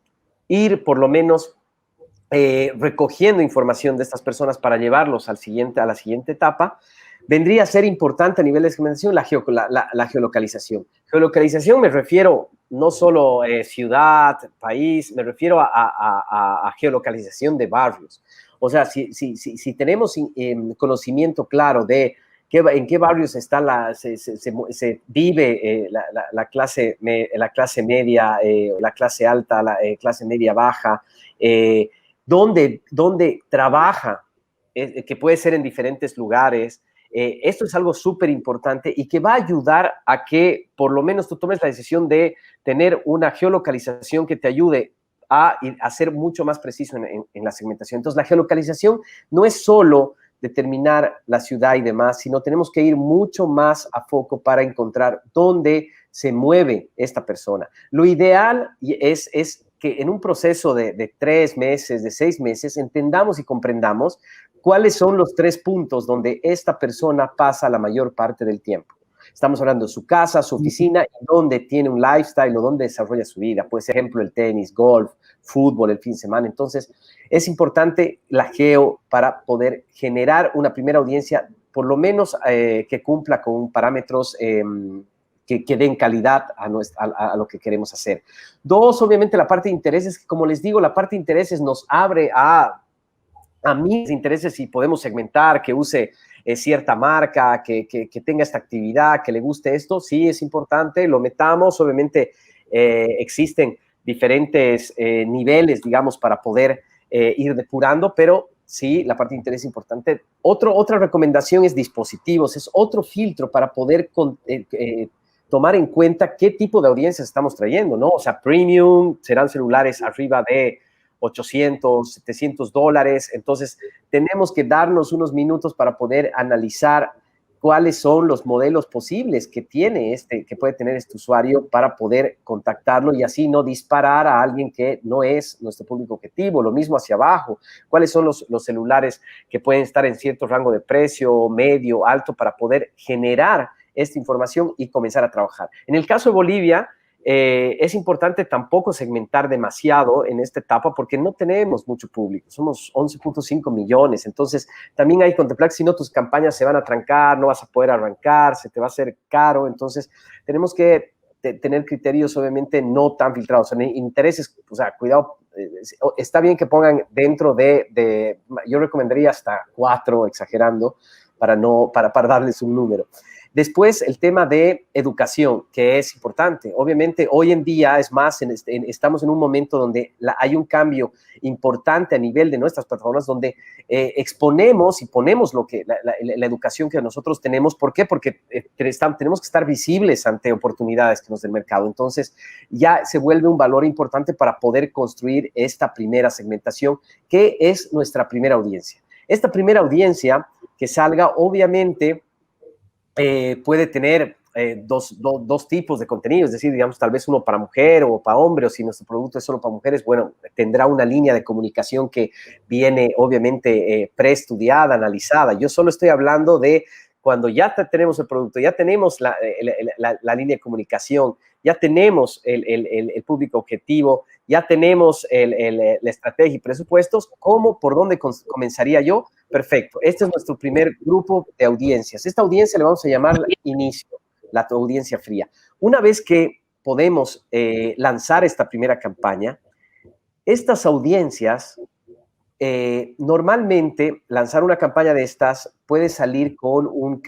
ir, por lo menos, recogiendo información de estas personas para llevarlos a la siguiente etapa. Vendría a ser importante a nivel de segmentación la geolocalización. Geolocalización me refiero no solo ciudad, país, me refiero a geolocalización de barrios. O sea, si tenemos conocimiento claro de en qué barrios se vive la clase media, la clase alta, la clase media baja, dónde trabaja, que puede ser en diferentes lugares. Esto es algo súper importante y que va a ayudar a que por lo menos tú tomes la decisión de tener una geolocalización que te ayude a ser mucho más preciso en la segmentación. Entonces, la geolocalización no es solo determinar la ciudad y demás, sino tenemos que ir mucho más a foco para encontrar dónde se mueve esta persona. Lo ideal es que en un proceso de 3 meses, de 6 meses, entendamos y comprendamos cuáles son los 3 puntos donde esta persona pasa la mayor parte del tiempo. Estamos hablando de su casa, su oficina, y dónde tiene un lifestyle o dónde desarrolla su vida. Por ejemplo, el tenis, golf, fútbol, el fin de semana. Entonces, es importante la geo para poder generar una primera audiencia, por lo menos que cumpla con parámetros que den calidad a lo que queremos hacer. 2, obviamente, la parte de intereses. Como les digo, la parte de intereses nos abre a mis intereses si podemos segmentar, que use cierta marca, que tenga esta actividad, que le guste esto, sí es importante, lo metamos. Obviamente existen diferentes niveles, digamos, para poder ir depurando, pero sí, la parte de interés es importante. Otra recomendación es dispositivos, es otro filtro para poder tomar en cuenta qué tipo de audiencias estamos trayendo, ¿no? O sea, premium, serán celulares arriba de $800, $700. Entonces, tenemos que darnos unos minutos para poder analizar cuáles son los modelos posibles que puede tener este usuario para poder contactarlo y así no disparar a alguien que no es nuestro público objetivo. Lo mismo hacia abajo. ¿Cuáles son los celulares que pueden estar en cierto rango de precio, medio, alto, para poder generar esta información y comenzar a trabajar? En el caso de Bolivia, es importante tampoco segmentar demasiado en esta etapa porque no tenemos mucho público, somos 11.5 millones, entonces también hay que contemplar que si no tus campañas se van a trancar, no vas a poder arrancar, se te va a hacer caro. Entonces tenemos que tener criterios obviamente no tan filtrados, en intereses, o sea, cuidado, está bien que pongan dentro yo recomendaría hasta 4, exagerando, para darles un número. Después, el tema de educación, que es importante. Obviamente, hoy en día, es más, estamos en un momento donde hay un cambio importante a nivel de nuestras plataformas, donde exponemos y ponemos la educación que nosotros tenemos. ¿Por qué? Porque tenemos que estar visibles ante oportunidades que nos den el mercado. Entonces, ya se vuelve un valor importante para poder construir esta primera segmentación, que es nuestra primera audiencia. Esta primera audiencia que salga, obviamente, puede tener dos tipos de contenido, es decir, digamos, tal vez uno para mujer o para hombre, o si nuestro producto es solo para mujeres, bueno, tendrá una línea de comunicación que viene, obviamente, preestudiada, analizada. Yo solo estoy hablando de cuando ya tenemos el producto, ya tenemos la línea de comunicación, ya tenemos el público objetivo, ya tenemos la estrategia y presupuestos. ¿Por dónde comenzaría yo? Perfecto. Este es nuestro primer grupo de audiencias. Esta audiencia le vamos a llamar inicio. la audiencia fría. Una vez que podemos lanzar esta primera campaña, estas audiencias, normalmente lanzar una campaña de estas puede salir con un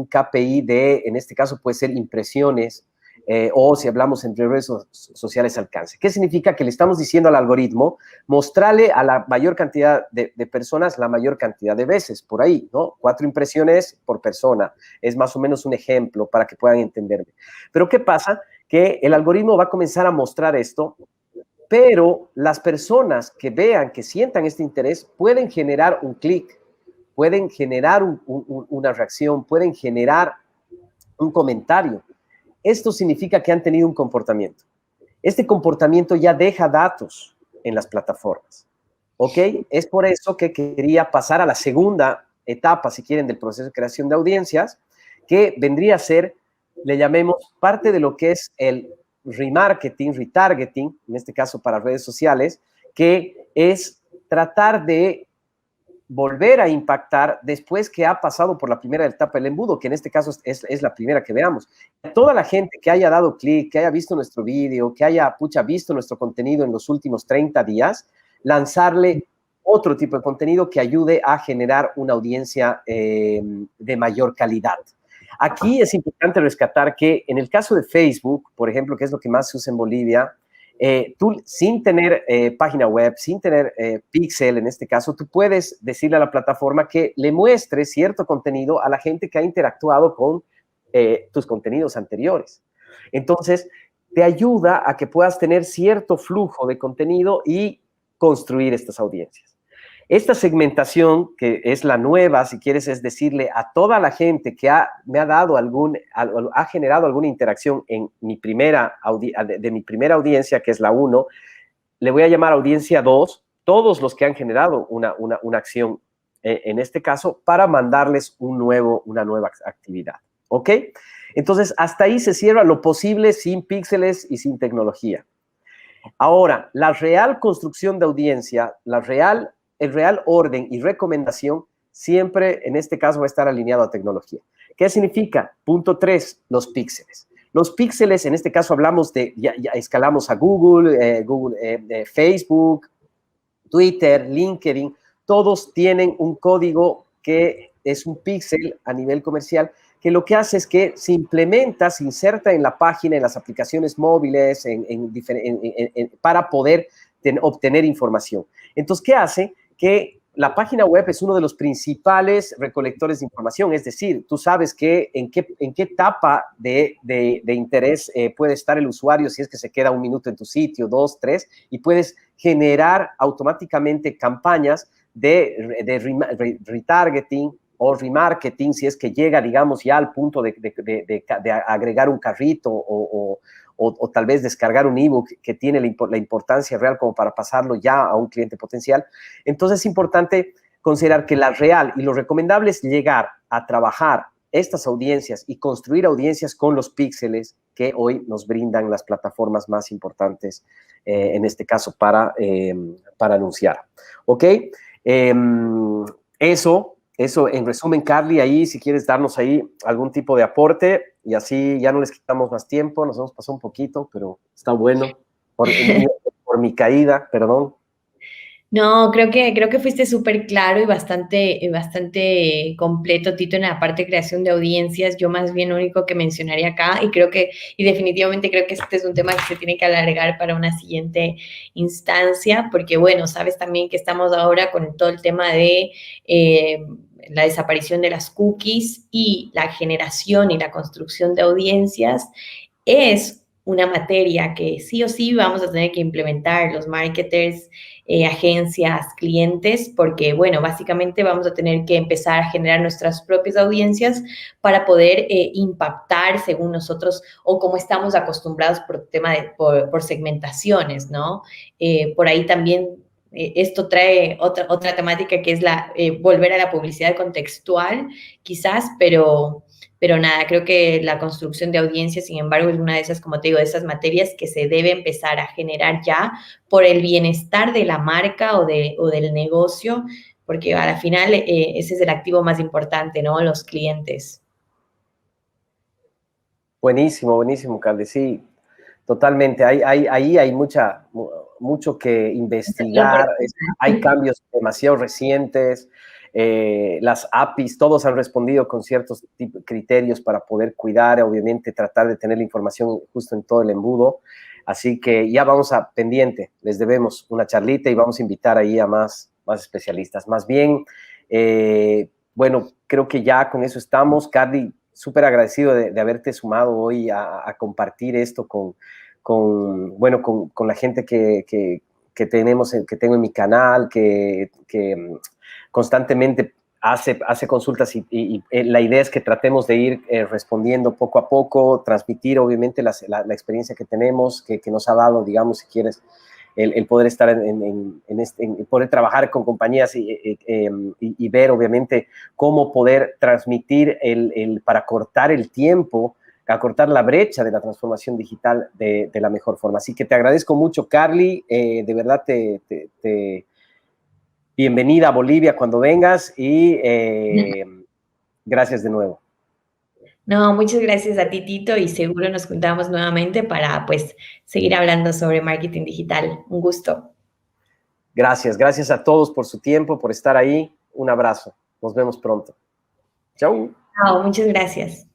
KPI de, en este caso puede ser impresiones, o si hablamos entre redes sociales, alcance. ¿Qué significa? Que le estamos diciendo al algoritmo, mostrarle a la mayor cantidad de personas la mayor cantidad de veces, por ahí, ¿no? 4 impresiones por persona. Es más o menos un ejemplo para que puedan entenderme. Pero ¿qué pasa? Que el algoritmo va a comenzar a mostrar esto, pero las personas que vean, que sientan este interés, pueden generar un clic, pueden generar una reacción, pueden generar un comentario. Esto significa que han tenido un comportamiento. Este comportamiento ya deja datos en las plataformas, ¿ok? Es por eso que quería pasar a la segunda etapa, si quieren, del proceso de creación de audiencias, que vendría a ser, le llamemos, parte de lo que es el remarketing, retargeting, en este caso para redes sociales, que es tratar de volver a impactar después que ha pasado por la primera etapa del embudo, que en este caso es la primera que veamos. Toda la gente que haya dado clic, que haya visto nuestro vídeo, que haya visto nuestro contenido en los últimos 30 días, lanzarle otro tipo de contenido que ayude a generar una audiencia de mayor calidad. Aquí es importante rescatar que en el caso de Facebook, por ejemplo, que es lo que más se usa en Bolivia, tú sin tener página web, sin tener pixel en este caso, tú puedes decirle a la plataforma que le muestre cierto contenido a la gente que ha interactuado con tus contenidos anteriores. Entonces, te ayuda a que puedas tener cierto flujo de contenido y construir estas audiencias. Esta segmentación, que es la nueva, si quieres, es decirle a toda la gente que me ha dado ha generado alguna interacción en mi de mi primera audiencia, que es la 1, le voy a llamar audiencia 2, todos los que han generado una acción, en este caso, para mandarles una nueva actividad, ¿ok? Entonces, hasta ahí se cierra lo posible sin píxeles y sin tecnología. Ahora, la real construcción de audiencia, el real orden y recomendación siempre, en este caso, va a estar alineado a tecnología. ¿Qué significa? Punto 3, los píxeles. Los píxeles, en este caso hablamos ya escalamos a Google, Facebook, Twitter, LinkedIn, todos tienen un código que es un píxel a nivel comercial, que lo que hace es que se implementa, se inserta en la página, en las aplicaciones móviles, para poder obtener información. Entonces, ¿qué hace? Que la página web es uno de los principales recolectores de información, es decir, tú sabes en qué etapa de interés puede estar el usuario si es que se queda un minuto en tu sitio, 2, 3, y puedes generar automáticamente campañas de retargeting o remarketing, si es que llega, digamos, ya al punto de agregar un carrito o tal vez descargar un ebook que tiene la importancia real como para pasarlo ya a un cliente potencial. Entonces es importante considerar que la real y lo recomendable es llegar a trabajar estas audiencias y construir audiencias con los píxeles que hoy nos brindan las plataformas más importantes, en este caso para anunciar. ¿Ok? Eso, en resumen, Carly, ahí si quieres darnos ahí algún tipo de aporte y así ya no les quitamos más tiempo, nos hemos pasado un poquito, pero está bueno, por mi caída, perdón. No, creo que fuiste súper claro y bastante completo, Tito, en la parte de creación de audiencias. Yo más bien lo único que mencionaría acá, y definitivamente creo que este es un tema que se tiene que alargar para una siguiente instancia, porque bueno, sabes también que estamos ahora con todo el tema de la desaparición de las cookies y la generación y la construcción de audiencias es una materia que sí o sí vamos a tener que implementar los marketers, agencias, clientes, porque, bueno, básicamente vamos a tener que empezar a generar nuestras propias audiencias para poder impactar según nosotros o como estamos acostumbrados por segmentaciones, ¿no? Por ahí también esto trae otra temática que es volver a la publicidad contextual, quizás, pero nada, creo que la construcción de audiencias, sin embargo, es una de esas, como te digo, de esas materias que se debe empezar a generar ya por el bienestar de la marca o del negocio, porque a la final ese es el activo más importante, ¿no? Los clientes. Buenísimo, buenísimo, Carly. Sí, totalmente. Ahí hay mucho que Desafío investigar. Hay personal. cambios demasiado recientes. Las APIs, todos han respondido con ciertos criterios para poder cuidar, obviamente, tratar de tener la información justo en todo el embudo. Así que ya vamos a pendiente. Les debemos una charlita y vamos a invitar ahí a más especialistas. Más bien, bueno, creo que ya con eso estamos. Carly, súper agradecido de haberte sumado hoy a compartir esto con la gente que tengo en mi canal, que constantemente hace consultas y la idea es que tratemos de ir respondiendo poco a poco, transmitir obviamente la experiencia que tenemos, que nos ha dado, digamos, si quieres, el poder estar poder trabajar con compañías y ver obviamente cómo poder transmitir para cortar el tiempo, acortar la brecha de la transformación digital de la mejor forma. Así que te agradezco mucho, Carly, de verdad bienvenida a Bolivia cuando vengas y gracias de nuevo. No, muchas gracias a ti, Tito, y seguro nos juntamos nuevamente para, pues, seguir hablando sobre marketing digital. Un gusto. Gracias a todos por su tiempo, por estar ahí. Un abrazo. Nos vemos pronto. Chau. Chao, muchas gracias.